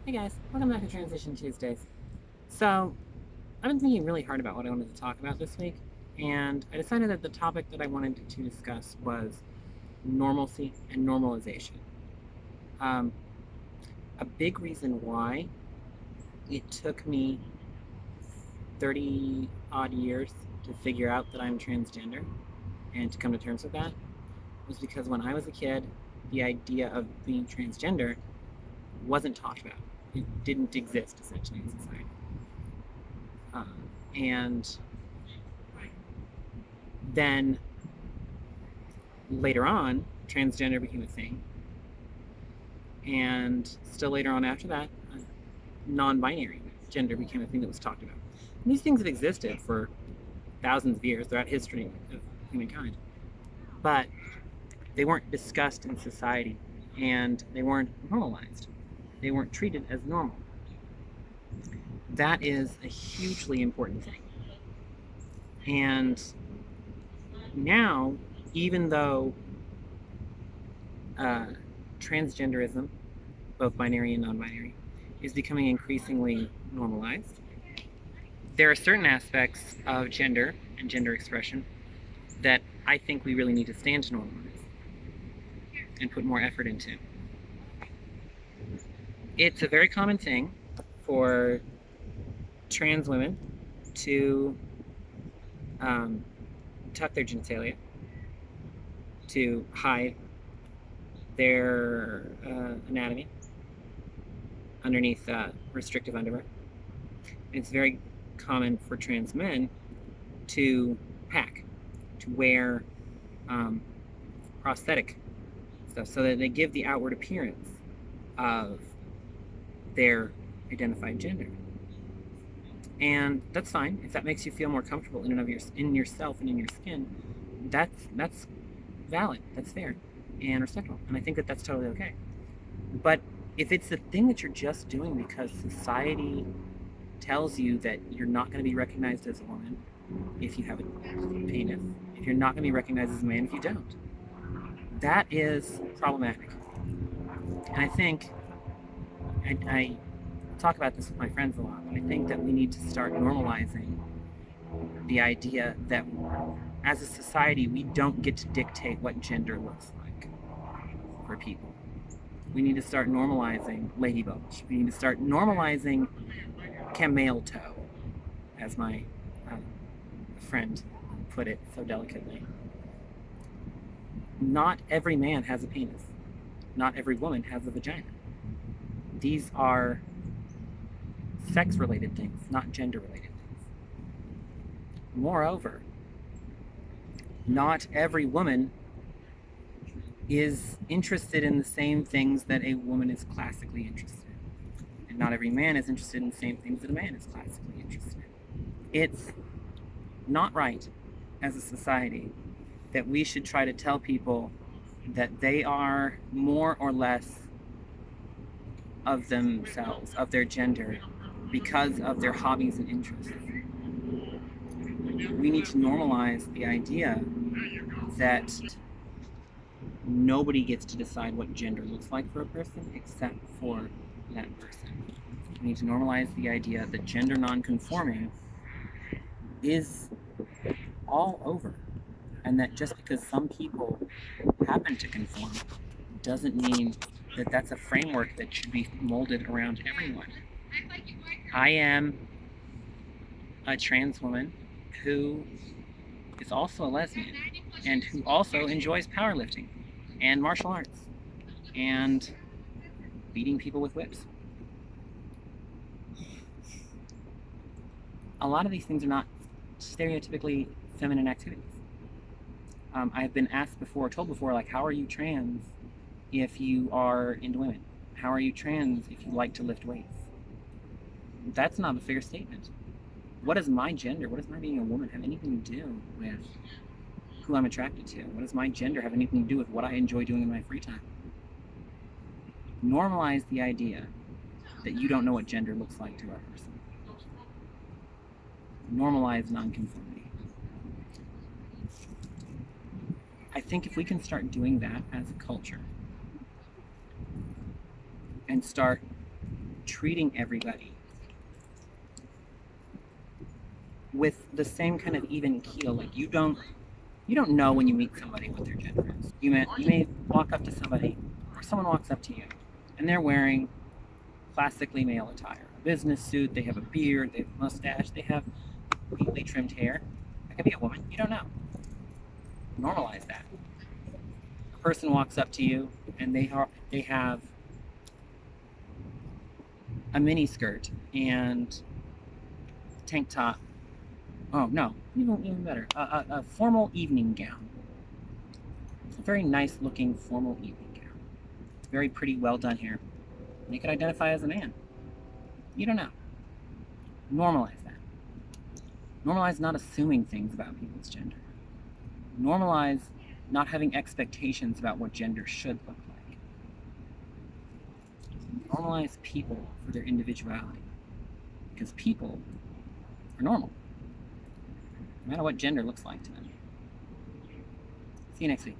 Hey guys, welcome back to Transition Tuesdays. So, I've been thinking really hard about what I wanted to talk about this week, and I decided that the topic that I wanted to discuss was normalcy and normalization. Um, a big reason why it took me 30 odd years to figure out that I'm transgender and to come to terms with that was because when I was a kid, the idea of being transgender wasn't talked about. It didn't exist essentially in society. Uh, and then later on, transgender became a thing. And still later on after that, non binary gender became a thing that was talked about. And these things have existed for thousands of years throughout history of humankind. But they weren't discussed in society and they weren't normalized. They weren't treated as normal. That is a hugely important thing. And now, even though uh, transgenderism, both binary and non binary, is becoming increasingly normalized, there are certain aspects of gender and gender expression that I think we really need to stand to normalize and put more effort into. It's a very common thing for trans women to tuck their genitalia, to hide their anatomy underneath restrictive underwear. It's very common for trans men to pack, to wear prosthetic stuff so that they give the outward appearance of their identified gender. And that's fine if that makes you feel more comfortable in yourself and in your skin. That's valid. That's fair and respectable. And I think that that's totally okay. But if it's the thing that you're just doing because society tells you that you're not going to be recognized as a woman if you have a penis, if you're not going to be recognized as a man if you don't, that is problematic. And I think I talk about this with my friends a lot, but I think that we need to start normalizing the idea that as a society, we don't get to dictate what gender looks like for people. We need to start normalizing lady bulge. We need to start normalizing camel toe, as my friend put it so delicately. Not every man has a penis. Not every woman has a vagina. These are sex-related things, not gender-related things. Moreover, not every woman is interested in the same things that a woman is classically interested in. And not every man is interested in the same things that a man is classically interested in. It's not right as a society that we should try to tell people that they are more or less of themselves, of their gender, because of their hobbies and interests. We need to normalize the idea that nobody gets to decide what gender looks like for a person except for that person. We need to normalize the idea that gender nonconforming is all over, and that just because some people happen to conform doesn't mean that that's a framework that should be molded around everyone. I am a trans woman who is also a lesbian and who also enjoys powerlifting and martial arts and beating people with whips. A lot of these things are not stereotypically feminine activities. I've been asked before, told before, like, how are you trans if you are into women? How are you trans if you like to lift weights? That's not a fair statement. What does my gender, what does my being a woman have anything to do with who I'm attracted to? What does my gender have anything to do with what I enjoy doing in my free time? Normalize the idea that you don't know what gender looks like to a person. Normalize nonconformity. I think if we can start doing that as a culture and start treating everybody with the same kind of even keel. Like you don't know when you meet somebody what their gender is. You may walk up to somebody, or someone walks up to you, and they're wearing classically male attire. A business suit, they have a beard, they have a mustache, they have neatly trimmed hair. That could be a woman. You don't know. Normalize that. A person walks up to you and they have a mini skirt and tank top. Oh no, even better. A formal evening gown. A very nice looking formal evening gown. Very pretty, well done hair. They could identify as a man. You don't know. Normalize that. Normalize not assuming things about people's gender. Normalize not having expectations about what gender should look like. Normalize people for their individuality. Because people are normal, no matter what gender looks like to them. See you next week.